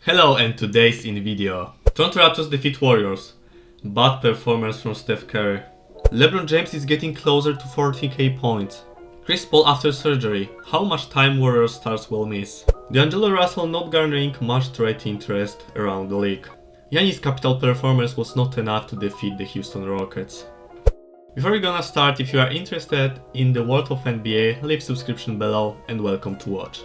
Hello, and today's in video. Toronto Raptors defeat Warriors. Bad performance from Steph Curry. Lebron James is getting closer to 40k points. Chris Paul after surgery. How much time Warriors stars will miss. D'Angelo Russell not garnering much trade interest around the league. Giannis' capital performance was not enough to defeat the Houston Rockets. Before we're gonna start, if you are interested in the world of NBA, leave subscription below and welcome to watch.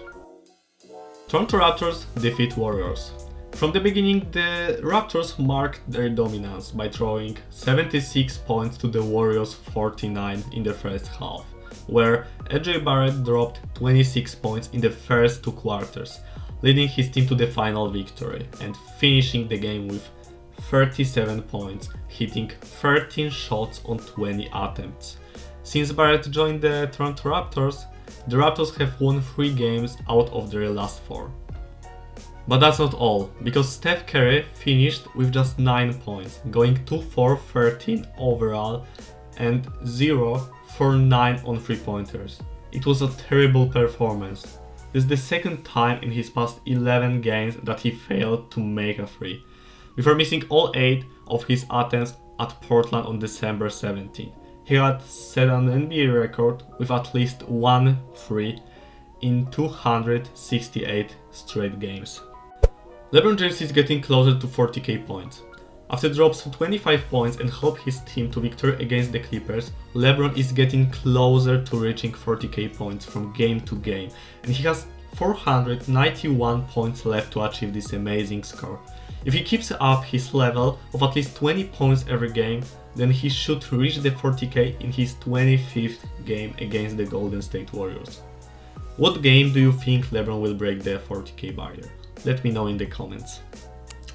Toronto Raptors defeat Warriors. From the beginning, the Raptors marked their dominance by throwing 76 points to the Warriors 49 in the first half, where AJ Barrett dropped 26 points in the first two quarters, leading his team to the final victory and finishing the game with 37 points, hitting 13 shots on 20 attempts. Since Barrett joined the Toronto Raptors, the Raptors have won 3 games out of their last 4. But that's not all, because Steph Curry finished with just 9 points, going 2 for 13 overall and 0 for 9 on 3-pointers. It was a terrible performance. This is the second time in his past 11 games that he failed to make a 3, before missing all 8 of his attempts at Portland on December 17. He had set an NBA record with at least 1 3 in 268 straight games. Lebron James is getting closer to 40k points. After drops 25 points and helped his team to victory against the Clippers, Lebron is getting closer to reaching 40k points from game to game, and he has 491 points left to achieve this amazing score. If he keeps up his level of at least 20 points every game, then he should reach the 40k in his 25th game against the Golden State Warriors. What game do you think LeBron will break the 40k barrier? Let me know in the comments.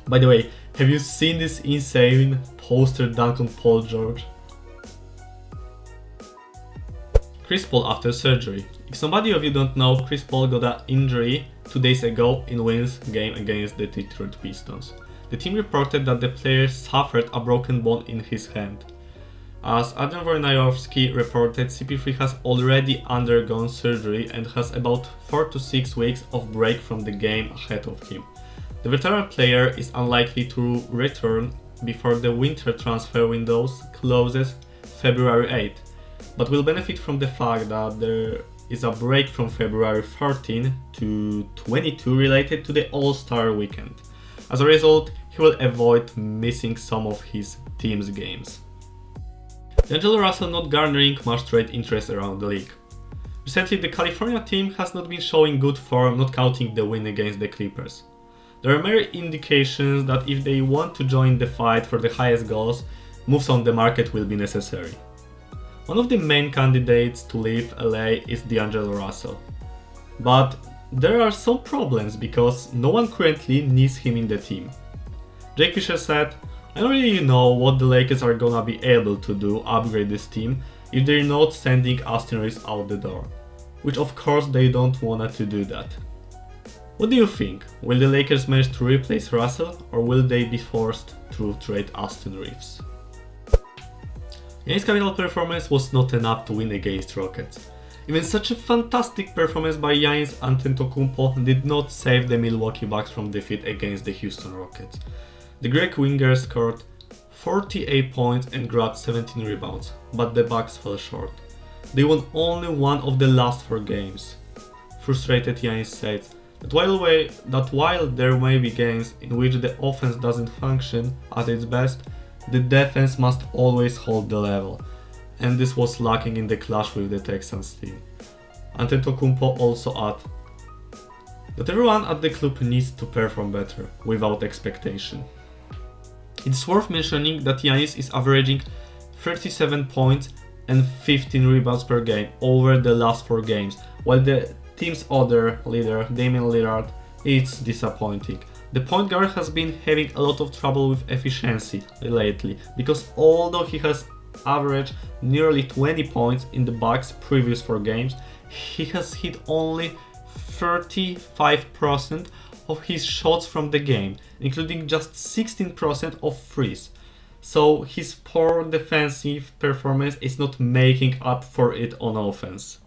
By the way, have you seen this insane poster dunk on Paul George? Chris Paul after surgery. If somebody of you don't know, Chris Paul got an injury 2 days ago in Wings game against the Detroit Pistons. The team reported that the player suffered a broken bone in his hand. As Adam Wojnarowski reported, CP3 has already undergone surgery and has about 4 to 6 weeks of break from the game ahead of him. The veteran player is unlikely to return before the winter transfer window closes February 8, but will benefit from the fact that there is a break from February 13 to 22 related to the All-Star weekend. As a result, he will avoid missing some of his team's games. D'Angelo Russell not garnering much trade interest around the league. Recently, the California team has not been showing good form, not counting the win against the Clippers. There are mere indications that if they want to join the fight for the highest goals, moves on the market will be necessary. One of the main candidates to leave LA is D'Angelo Russell. But there are some problems because no one currently needs him in the team. Jake Fisher said, "I don't really know what the Lakers are gonna be able to do upgrade this team if they're not sending Austin Reeves out the door." Which of course they don't wanna to do that. What do you think? Will the Lakers manage to replace Russell or will they be forced to trade Austin Reeves? Giannis' capital performance was not enough to win against Rockets. Even such a fantastic performance by Giannis Antetokounmpo did not save the Milwaukee Bucks from defeat against the Houston Rockets. The Greek winger scored 48 points and grabbed 17 rebounds, but the Bucks fell short. They won only one of the last 4 games. Frustrated, Giannis said that while there may be games in which the offense doesn't function at its best, the defense must always hold the level, and this was lacking in the clash with the Texans team. Antetokounmpo also added that everyone at the club needs to perform better, without expectation. It's worth mentioning that Giannis is averaging 37 points and 15 rebounds per game over the last 4 games, while the team's other leader, Damian Lillard, is disappointing. The point guard has been having a lot of trouble with efficiency lately, because although he has averaged nearly 20 points in the Bucks' previous 4 games, he has hit only 35% of his shots from the game, including just 16% of threes. So his poor defensive performance is not making up for it on offense.